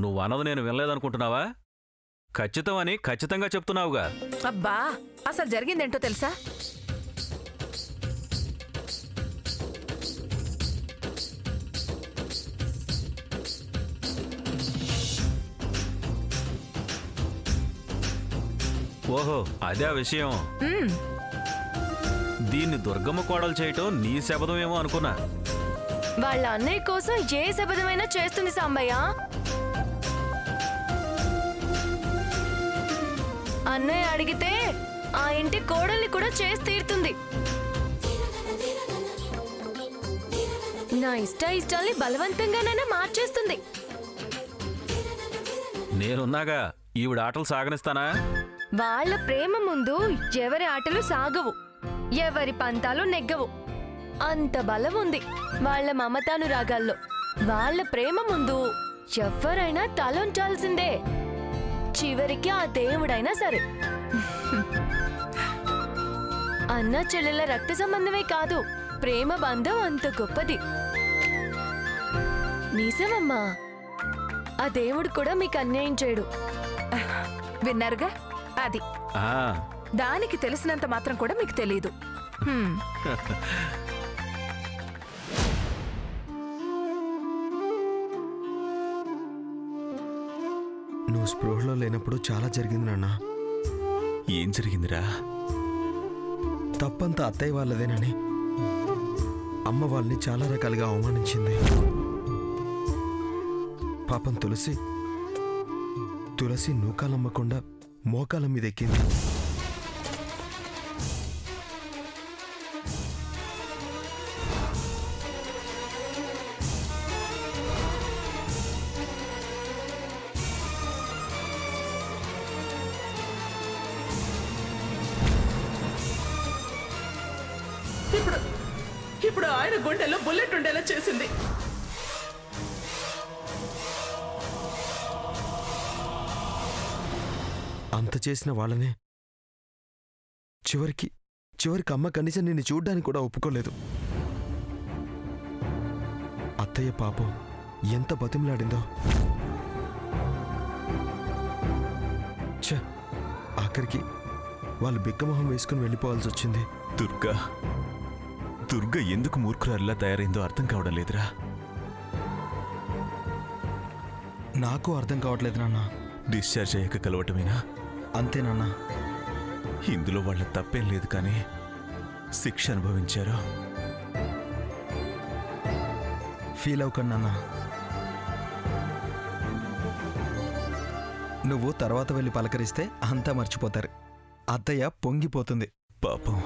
నువ్వు అన్నది నేను వినలేదనుకుంటున్నావా? ఖచ్చితం అని ఖచ్చితంగా చెప్తున్నావుగా. అబ్బా, అసలు జరిగిందేంటో తెలుసా? ఓహో, అదే ఆ విషయం. దీన్ని దుర్గమ్మ కోడలు చేయటం నీ శబదమేమో అనుకున్నా. వాళ్ళ అన్నయ్య కోసం ఏ శబదమైనా చేస్తుంది సాంబయ్య. అన్నయ్య అడిగితే ఆ ఇంటి కోడల్ని కూడా చేసి తీరుతుంది. నా ఇష్టాల్ని బలవంతంగానైనా మార్చేస్తుంది. నేనున్నాగా, ఈవిడ ఆటలు సాగనిస్తానా? వాళ్ళ ప్రేమ ముందు ఎవరి ఆటలు సాగవు, ఎవరి పంతాలు నెగ్గవు. అంత బలం ఉంది వాళ్ళ మమతానురాగాల్లో. వాళ్ళ ప్రేమ ముందు ఎవరైనా తలొంచాల్సిందే, చివరికి ఆ దేవుడైనా సరే. అన్న చెల్లెల రక్త సంబంధమే కాదు, ప్రేమ బంధం అంత గొప్పది. నిజమమ్మా, ఆ దేవుడు కూడా మీకు అన్యాయం చేయడు. విన్నారుగా, అది ఆ, దానికి తెలిసినంత మాత్రం కూడా మీకు తెలీదు. నువ్వు స్పృహలో లేనప్పుడు చాలా జరిగింది నాన్న. ఏం జరిగిందిరా? తప్పంతా అత్తయ్య వాళ్ళదేనని అమ్మ వాళ్ళని చాలా రకాలుగా అవమానించింది. పాపం తులసి నూకాలమ్మకుండా మోకాల మీద ఎక్కింది. ఇప్పుడు ఆయన గుండెలో బుల్లెట్ ఉండేలా చేసింది. అంత చేసిన వాళ్ళనే చివరికి అమ్మ కనీసం నిన్ను చూడ్డానికి కూడా ఒప్పుకోలేదు. అత్తయ్య పాపం ఎంత బతిమలాడిందో. ఆఖరికి వాళ్ళు బిక్కమొహం వేసుకుని వెళ్ళిపోవాల్సి వచ్చింది. దుర్గ ఎందుకు మూర్ఖురాల్లా తయారైందో అర్థం కావడం లేదురా. నాకు అర్థం కావట్లేదు నాన్న. డిశ్చార్జ్ అయ్యాక కలవటమేనా? అంతే నాన్న. ఇందులో వాళ్ళ తప్పేం లేదు, కానీ శిక్ష అనుభవించారు. ఫీల్ అవ్వకండి నాన్న. నువ్వు తర్వాత వెళ్ళి పలకరిస్తే అంతా మర్చిపోతారు. అత్తయ్య పొంగిపోతుంది. పాపం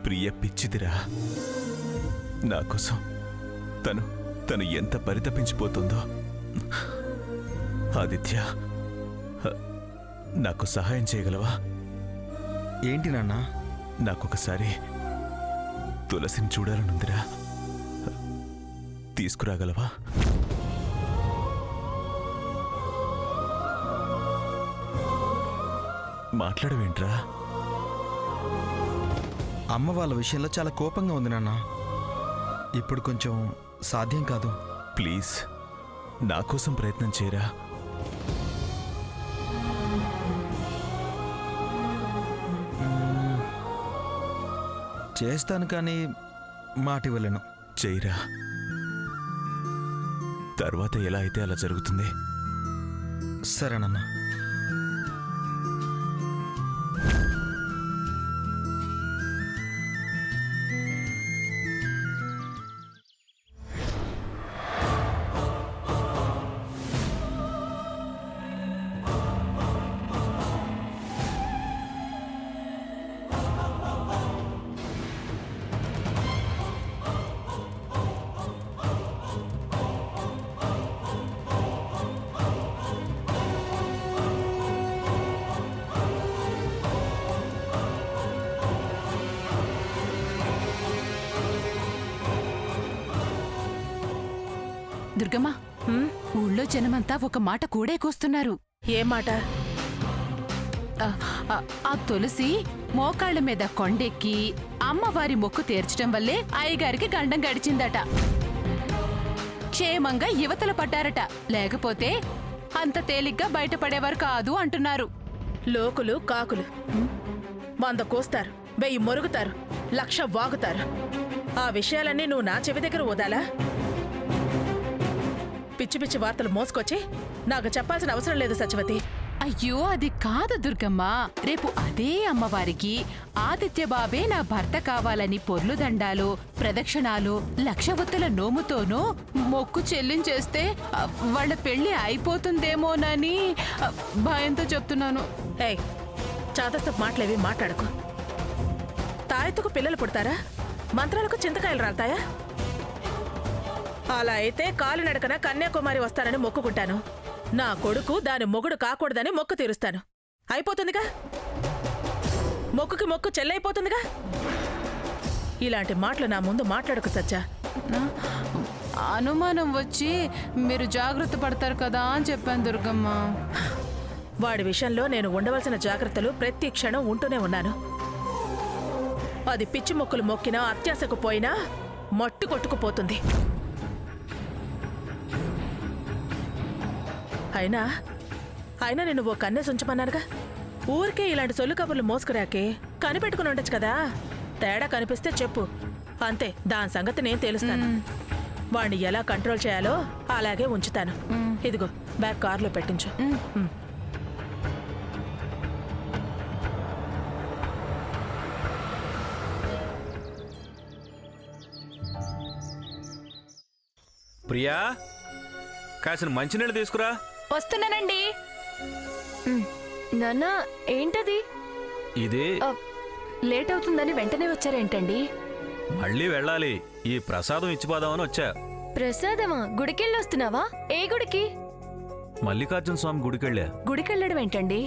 ప్రియ పిచ్చిదిరా. నా కోసం తను ఎంత పరితపించిపోతుందో. ఆదిత్య, నాకు సహాయం చేయగలవా? ఏంటి నాన్న? నాకొకసారి తులసిని చూడాలనుందిరా, తీసుకురాగలవా? మాట్లాడవేంట్రా? అమ్మ వాళ్ళ విషయంలో చాలా కోపంగా ఉంది నాన్న. ఇప్పుడు కొంచెం సాధ్యం కాదు. ప్లీజ్, నా కోసం ప్రయత్నం చేయరా. చేస్తాను, కానీ మాట ఇవ్వలేను. చేయరా. తర్వాత ఎలా అయితే అలా జరుగుతుంది. సరేనన్నా. దుర్గమ్మ, ఊళ్ళో జనమంతా ఒక మాట కూడే కూస్తున్నారు. ఏ మాట? ఆ తులసి మోకాళ్ల మీద కొండెక్కి అమ్మవారి మొక్కు తీర్చడం వల్లే అయ్యగారికి గండం గడిచిందట. క్షేమంగా యువతల పడ్డారట. లేకపోతే అంత తేలిగ్గా బయటపడేవారు కాదు అంటున్నారు. లోకులు కాకులు 100 కోస్తారు, 1000 మొరుగుతారు, 1,00,000 వాగుతారు. ఆ విషయాలన్నీ నువ్వు నా చెవి దగ్గర వదాలా? పిచ్చి పిచ్చి వార్తలు మోసుకొచ్చి నాకు చెప్పాల్సిన అవసరం లేదు సత్యవతి. అయ్యో అది కాదు దుర్గమ్మ. రేపు అదే అమ్మవారికి ఆదిత్య బాబే నా భర్త కావాలని పొర్లు దండాలు, ప్రదక్షిణాలు, 1,00,000 ఒత్తుల నోముతోనూ మొక్కు చెల్లించేస్తే వాళ్ళ పెళ్లి అయిపోతుందేమోనని భయంతో చెప్తున్నాను. ఏయ్, చాదస్తపు మాటలేవి మాట్లాడకు. తాయెత్తుకు పిల్లలు పుడతారా? మంత్రాలకు చింతకాయలు రాలుతాయా? అలా అయితే కాలినడకన కన్యాకుమారి వస్తానని మొక్కుకుంటాను. నా కొడుకు దాని మొగుడు కాకూడదని మొక్కు తీరుస్తాను. అయిపోతుందిగా, మొక్కుకి మొక్కు చెల్లైపోతుందిగా. ఇలాంటి మాటలు నా ముందు మాట్లాడకు సచ్చా. అనుమానం వచ్చి మీరు జాగ్రత్త పడతారు కదా అని చెప్పాను దుర్గమ్మ. వాడి విషయంలో నేను ఉండవలసిన జాగ్రత్తలు ప్రతి క్షణం ఉంటూనే ఉన్నాను. అది పిచ్చి మొక్కులు మొక్కినా అత్యాశకు పోయినా మట్టు కొట్టుకుపోతుంది. అయినా నేను ఓ కన్నేసి ఉంచమన్నానుగా. ఊరికే ఇలాంటి సొల్లు కబుర్లు మోసుకురాకే కనిపెట్టుకుని ఉండొచ్చు కదా. తేడా కనిపిస్తే చెప్పు, అంతే. దాని సంగతి నేను తెలుస్తాను. వాణ్ణి ఎలా కంట్రోల్ చేయాలో అలాగే ఉంచుతాను. ఇదిగో బ్యాగ్ కార్లో పెట్టించు. ప్రియా, కాసిన మంచినీళ్ళు తీసుకురా. వస్తున్నానండి. నాన్న ఏంటది? ఇది లేట్ అవుతుందని వెంటనే వచ్చారేంటండి? మళ్ళీ వెళ్ళాలి. ఈ ప్రసాదం ఇచ్చిపోదామని వచ్చా. ప్రసాదమా? గుడికెళ్ళొస్తున్నావా? ఏ గుడికి? మల్లికార్జున స్వామి గుడికెళ్ళా. గుడికెళ్ళడం ఏంటండి?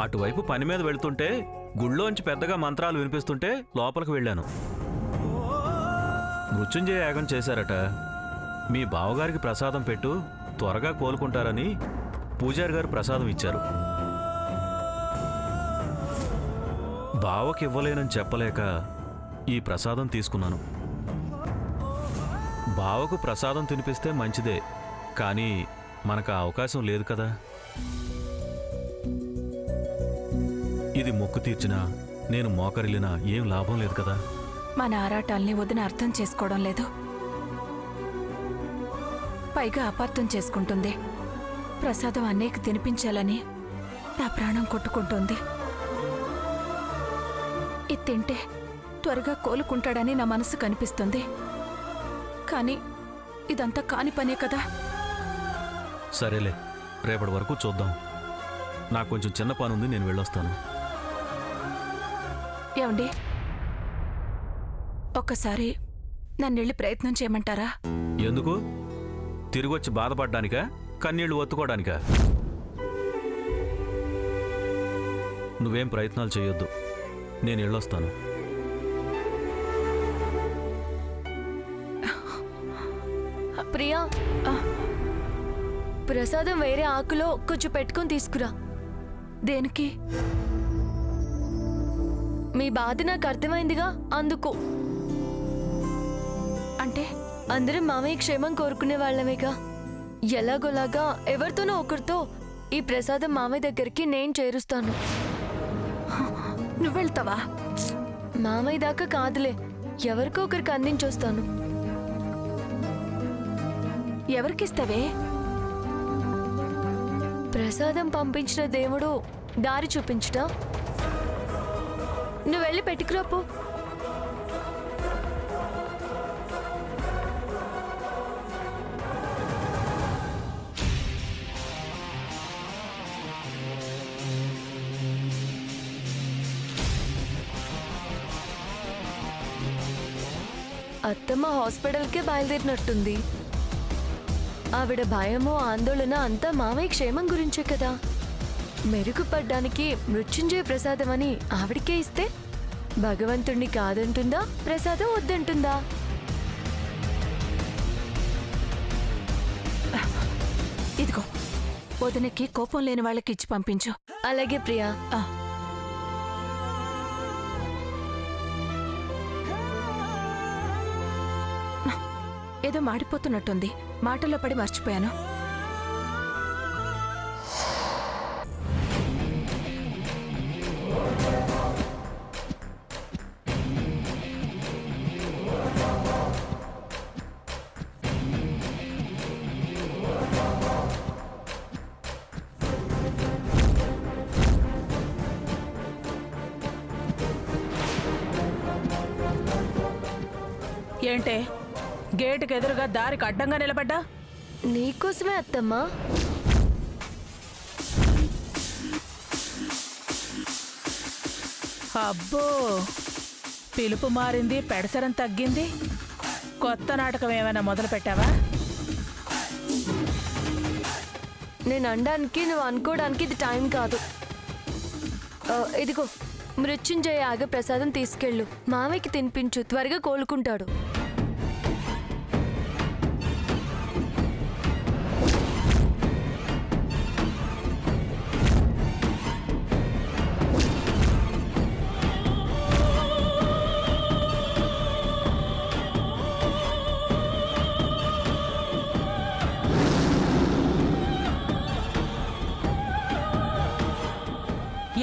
అటువైపు పని మీద వెళ్తుంటే గుళ్ళోంచి పెద్దగా మంత్రాలు వినిపిస్తుంటే లోపలికి వెళ్ళాను. మృత్యుంజయ యాగం చేశారట. మీ బావగారికి ప్రసాదం పెట్టు, త్వరగా కోలుకుంటారని పూజారి గారు ప్రసాదం ఇచ్చారు. బావకి ఇవ్వలేనని చెప్పలేక ఈ ప్రసాదం తీసుకున్నాను. బావకు ప్రసాదం తినిపిస్తే మంచిదే, కానీ మనకు ఆ అవకాశం లేదు కదా. ఇది మొక్కు తీర్చినా, నేను మోకరిల్లినా ఏం లాభం లేదు కదా. మన ఆరాటాల్ని వదిన అర్థం చేసుకోవడం లేదు. పైగా అపార్థం చేసుకుంటుంది. ప్రసాదం అన్నయ్యకి తినిపించాలని నా ప్రాణం కొట్టుకుంటుంది. ఇది తింటే త్వరగా కోలుకుంటాడని నా మనసు కనిపిస్తుంది. కానీ ఇదంతా కాని పనే కదా. సరేలే, రేపటి వరకు చూద్దాం. నాకు కొంచెం చిన్న పని ఉంది, నేను వెళ్ళొస్తాను. ఏమండి, ఒక్కసారి నన్నెళ్ళి ప్రయత్నం చేయమంటారా? ఎందుకు? తిరిగొచ్చి బాధపడ్డానికా, కన్నీళ్లు ఒత్తుకోవడానికా? నువ్వేం ప్రయత్నాలు చేయొద్దు, నేను వెళ్ళొస్తాను. ప్రియా, ప్రసాదం వేరే ఆకులో కొంచెం పెట్టుకుని తీసుకురా. దేనికి? మీ బాధ నాకు అర్థమైందిగా, అందుకు. అంటే అందరం మామయ్య క్షేమం కోరుకునే వాళ్ళమేగా. ఎలాగోలాగా ఎవరితోనో ఒకరితో ఈ ప్రసాదం మామయ్య దగ్గరికి నేను చేరుస్తాను. నువ్వెళ్తావా? మామయ్య దాకా కాదులే, ఎవరికో ఒకరికి అందించొస్తాను. ఎవరికిస్తావే? ప్రసాదం పంపించిన దేవుడు దారి చూపించుట. నువ్వు వెళ్ళి పెట్టుకురాపో. అత్తమ్మ హాస్పిటల్కే బయలుదేరినట్టుంది. ఆవిడ భయమో ఆందోళన అంతా మామయ్య క్షేమం గురించే కదా. మెరుగుపడ్డానికి మృత్యుంజయ ప్రసాదం అని ఆవిడికే ఇస్తే భగవంతుణ్ణి కాదంటుందా, ప్రసాదం వద్దంటుందా? ఇదిగో, వదినకి కోపం లేని వాళ్ళకి ఇచ్చి పంపించు. అలాగే ప్రియా. ఏదో మాడిపోతున్నట్టుంది. మాటల్లో పడి మర్చిపోయాను. ఏంటే గేటుకి ఎదురుగా దారికి అడ్డంగా నిలబడ్డా? నీకోసమే అత్తమ్మా. అబ్బో, పిలుపు మారింది, పెడసరం తగ్గింది. కొత్త నాటకం ఏమైనా మొదలు పెట్టావా? నేను అనడానికి నువ్వు అనుకోవడానికి ఇది టైం కాదు. ఇదిగో మృత్యుంజయ ఆగ ప్రసాదం తీసుకెళ్ళు. మామయ్యకి తినిపించు, త్వరగా కోలుకుంటాడు.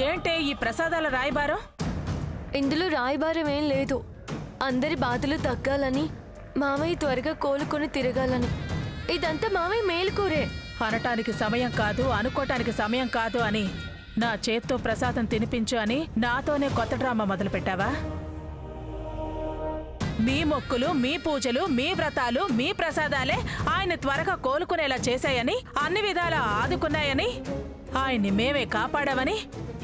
ఏంటే ఈ ప్రసాదాల రాయబారం? ఇందులో రాయబారం ఏం లేదు. అందరి బాధలు తగ్గాలని, మామయ్య త్వరగా కోలుకొని తిరగాలని. ఇదంతా మామయ్య మేలుకోరే. అనటానికి సమయం కాదు, అనుకోటానికి సమయం కాదు అని నా చేత్తో ప్రసాదం తినిపించు అని నాతోనే కొత్త డ్రామా మొదలు పెట్టావా? మీ మొక్కులు, మీ పూజలు, మీ వ్రతాలు, మీ ప్రసాదాలే ఆయన త్వరగా కోలుకునేలా చేశాయని, అన్ని విధాలా ఆదుకున్నాయని, ఆయన్ని మేమే కాపాడామని,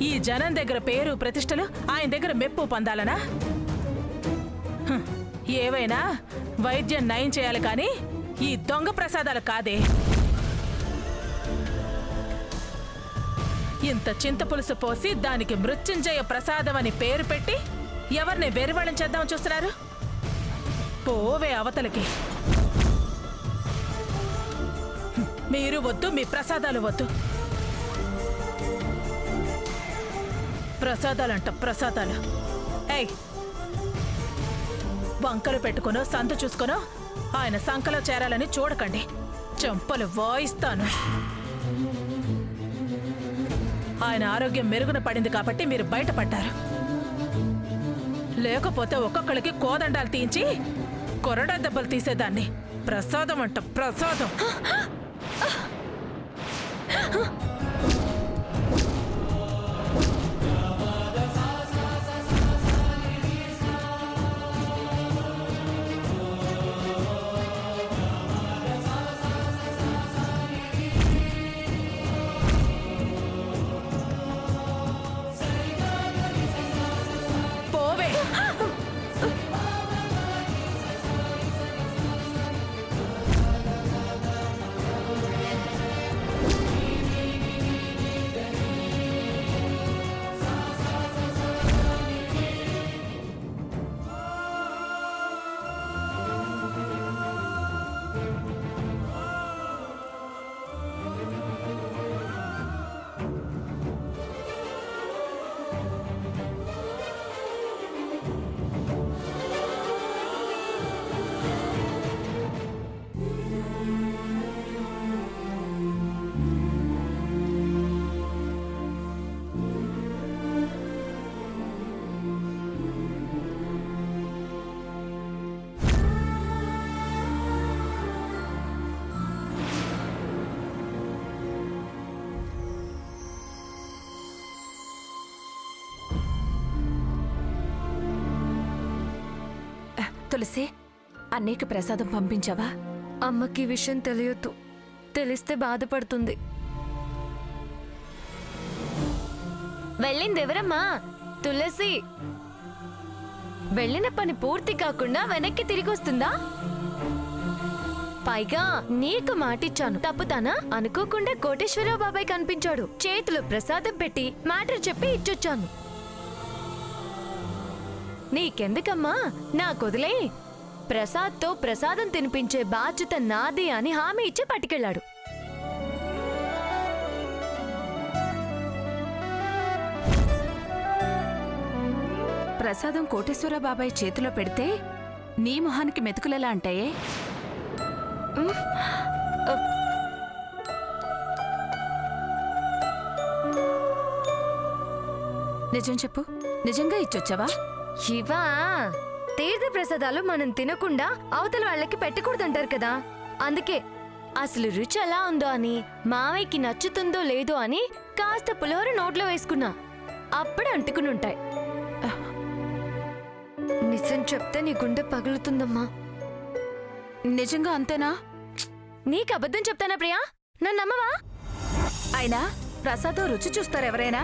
ఈ జనం దగ్గర పేరు ప్రతిష్టలు ఆయన దగ్గర మెప్పు పొందాలనా? ఏవైనా వైద్యం నయం చేయాలి కానీ ఈ దొంగ ప్రసాదాలు కాదే. ఇంత చింతపులుసు పోసి దానికి మృత్యుంజయ ప్రసాదం అని పేరు పెట్టి ఎవరిని వెరివళం చేద్దాం చూస్తున్నారు? పోవే అవతలకి. మీరు వద్దు, మీ ప్రసాదాలు వద్దు. ప్రసాదాలంట ప్రసాదాలు. ఏయ్, వంకలు పెట్టుకునో సంత చూసుకునో ఆయన సంకలో చేరాలని చూడకండి. చెంపలు వాయిస్తాను. ఆయన ఆరోగ్యం మెరుగున పడింది కాబట్టి మీరు బయటపడ్డారు. లేకపోతే ఒక్కొక్కడికి కోదండాలు తీయించి కొరడా దెబ్బలు తీసేదాన్ని. ప్రసాదం అంట ప్రసాదం. తులసి, అన్నయ్యకి ప్రసాదం పంపించావా? అమ్మకి ఈ విషయం తెలియదు. తెలిస్తే బాధపడుతుంది. వెళ్ళింది ఎవరమ్మా? తులసి. వెళ్ళిన పని పూర్తి కాకుండా వెనక్కి తిరిగి వస్తుందా? పైగా నీకు మాటిచ్చాను, తప్పుతానా? అనుకోకుండా కోటేశ్వరరావు బాబాయ్ కనిపించాడు. చేతిలో ప్రసాదం పెట్టి మ్యాటర్ చెప్పి ఇచ్చొచ్చాను. నీకెందుకమ్మా, నాకొదిలే. ప్రసాద్తో ప్రసాదం తినిపించే బాధ్యత నాది అని హామీ ఇచ్చి పట్టుకెళ్ళాడు. ప్రసాదం కోటేశ్వర బాబాయ్ చేతిలో పెడితే నీ మొహానికి మెతుకులెలా అంటాయే? నిజం చెప్పు, నిజంగా ఇచ్చొచ్చావా? ఇవా తీర్థ ప్రసాదాలు మనం తినకుండా అవతల వాళ్ళకి పెట్టకూడదంటారు కదా, అందుకే అసలు రుచి ఎలా ఉందో అని, మావయ్యకి నచ్చుతుందో లేదో అని కాస్త పులిహోర నోట్లో వేసుకున్నా. అప్పుడే అంటుకుని ఉంటాయి. నిజం చెప్తే నీ గుండె పగులుతుందమ్మా. నిజంగా అంతేనా? నీకు అబద్ధం చెప్తానా ప్రియా? నన్ను నమ్మవా? అయినా ప్రసాదం రుచి చూస్తారు ఎవరైనా?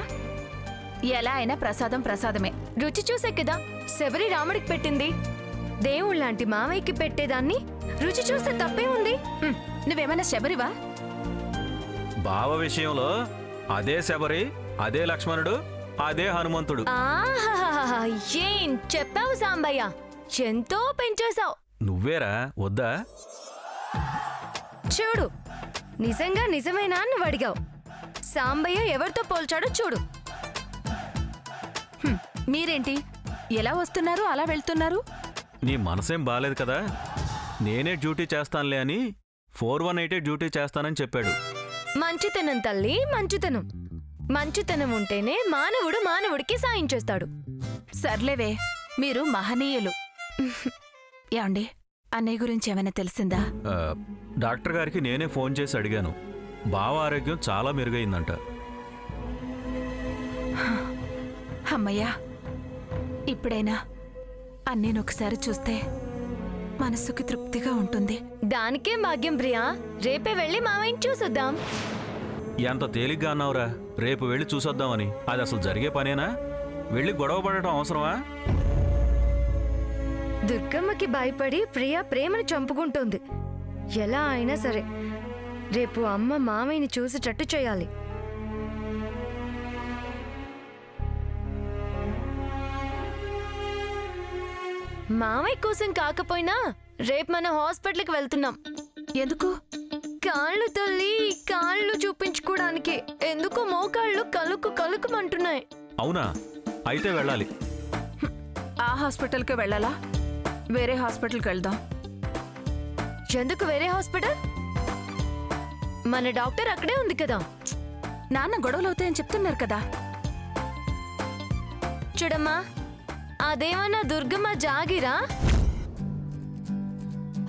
ఎలా అయినా ప్రసాదం ప్రసాదమే. రుచి చూసే కదా శబరి రాముడికి పెట్టింది. దేవుళ్ళలాంటి మావయ్యకి పెట్టేదాన్ని రుచి చూస్తే తప్పే ఉంది. నువ్వేమైనా శబరివా? బావ విషయంలో అదే శబరి, అదే లక్ష్మణుడు, అదే హనుమంతుడు. ఆహాహాహా, ఏం చెప్పావు సాంబయ్య, ఎంతో పెంచేశావు. నువ్వేరా వద్దా? చూడు, నిజంగా నిజమేనా అని నువ్వు అడిగావు. సాంబయ్య ఎవరితో పోల్చాడో చూడు. మీరేంటి ఎలా వస్తున్నారు అలా వెళ్తున్నారు? నీ మనసేం బాలేదు కదా, నేనే డ్యూటీ చేస్తానులే అని 418 డ్యూటీ చేస్తానని చెప్పాడు. మంచితనం తల్లి, మంచితనం. మంచితనం ఉంటేనే మానవుడు మానవుడికి సాయం చేస్తాడు. సర్లేవే, మీరు మహనీయులు. ఏమండి, అన్నయ్య గురించి ఏమైనా తెలిసిందా? డాక్టర్ గారికి నేనే ఫోన్ చేసి అడిగాను. బావ ఆరోగ్యం చాలా మెరుగైందంట. అమ్మయ్యా, ఇప్పుడైనా అన్నయ్యను ఒకసారి చూస్తే మనసుకి తృప్తిగా ఉంటుంది. దానికేం భాగ్యం ప్రియా, రేపే వెళ్ళి మావయ్యని చూసొద్దాం. ఎంత తేలిగ్గా అన్నావురా, రేపు వెళ్ళి చూసొద్దామని. అది అసలు జరిగే పనేనా? వెళ్ళి గొడవ పడటం అవసరమా? దుర్గమ్మకి భయపడి ప్రియా ప్రేమను చంపుకుంటోంది. ఎలా అయినా సరే రేపు అమ్మ మామయ్యని చూసేటట్టు చేయాలి. మామయ్య కోసం కాకపోయినా రేపు మనం హాస్పిటల్కి వెళ్తున్నాం. ఎందుకు? కాళ్ళు తల్లి, కాళ్ళు చూపించుకోవడానికి. ఎందుకో మోకాళ్ళు కలుకు కలుకుమంటున్నాయి. అవునా? అయితే వెళ్ళాలి. ఆ హాస్పిటల్కి వెళ్ళాలా? వేరే హాస్పిటల్కి వెళ్దాం. ఎందుకు వేరే హాస్పిటల్? మన డాక్టర్ అక్కడే ఉంది కదా. నాన్న గొడవలు అవుతాయని చెప్తున్నారు కదా. చూడమ్మా, అదేమన్నా దుర్గమ్మ జాగిరా?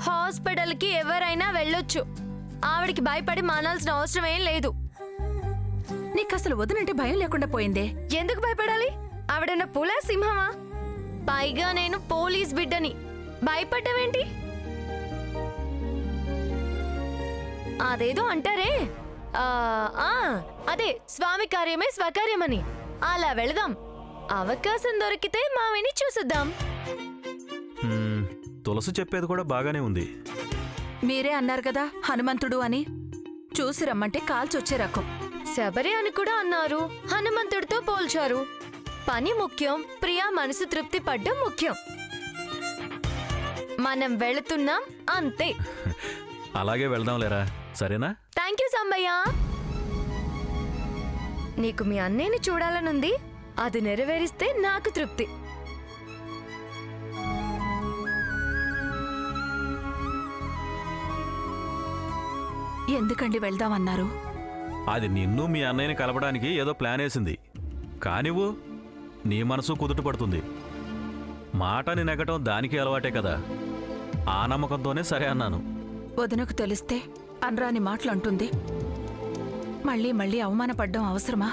హాస్పిటల్కి ఎవరైనా వెళ్ళొచ్చు. ఆవిడికి భయపడి మానాల్సిన అవసరం ఏం లేదు. నీకు అసలు వదనంటే భయం లేకుండా పోయిందే. ఎందుకు భయపడాలి? ఆవిడన్న పులా సింహమా? పైగా నేను పోలీస్ బిడ్డని. భయపడ్డావేంటి? అదేదో అంటారే, అదే స్వామి కార్యమే స్వకార్యమని. అలా వెళదాం. అవకాశం దొరికితే మావిని చూసుద్దాం. తులసి చెప్పేది కూడా బాగానే ఉంది. మీరే అన్నారు కదా హనుమంతుడు అని. చూసి రమ్మంటే కాల్చొచ్చే రకం. శబరి అని కూడా అన్నారు, హనుమంతుడితో పోల్చారు. పని ముఖ్యం, ప్రియా మనసు తృప్తి పడ్డం ముఖ్యం. మనం వెళుతున్నాం అంతే. అలాగే వెళ్దాంలేరా, సరేనా? Thank you Sambayya. నీకు మీ అన్నయ్యని చూడాలనుంది, అది నెరవేరిస్తే నాకు తృప్తి. ఎందుకండి వెళ్దామన్నారు? అది నిన్ను మీ అన్నయ్యని కలపడానికి ఏదో ప్లాన్ వేసింది. కానివ్వు, నీ మనసు కుదుట పడుతుంది. మాటని నెగటం దానికి అలవాటే కదా. ఆ నమ్మకంతోనే సరే అన్నాను. వదినకు తెలిస్తే అనరాని మాటలు అంటుంది. మళ్ళీ మళ్ళీ అవమానపడ్డం అవసరమా?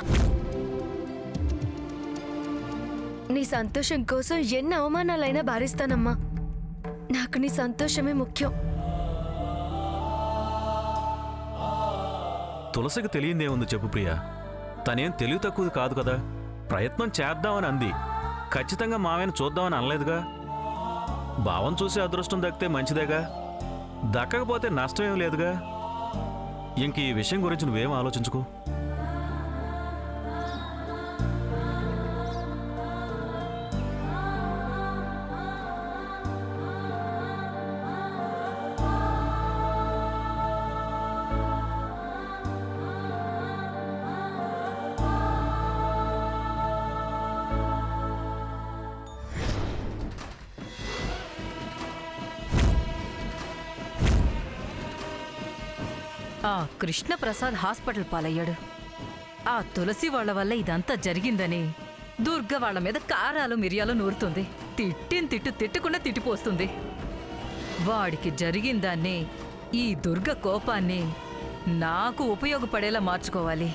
నీ సంతోషం కోసం ఎన్ని అవమానాలైనా భారిస్తానమ్మా. నాకు నీ సంతోషమే ముఖ్యం. తులసికి తెలియందేముంది చెప్పు ప్రియా. తనేం తెలివి తక్కువది కాదు కదా. ప్రయత్నం చేద్దామని అంది. ఖచ్చితంగా మావయ్యను చూద్దామని అనలేదుగా. భావం చూసే అదృష్టం దక్కితే మంచిదేగా. దక్కకపోతే నష్టమేం లేదుగా. ఇంక ఈ విషయం గురించి నువ్వేం ఆలోచించుకో. ఆ కృష్ణప్రసాద్ హాస్పిటల్ పాలయ్యాడు. ఆ తులసి వాళ్ళ వల్ల ఇదంతా జరిగిందని దుర్గ వాళ్ళ మీద కారాలు మిరియాలు నూరుతుంది. తిట్టిన తిట్టకుండా తిట్టిపోస్తుంది. వాడికి జరిగిందాన్ని, ఈ దుర్గ కోపాన్ని నాకు ఉపయోగపడేలా మార్చుకోవాలి.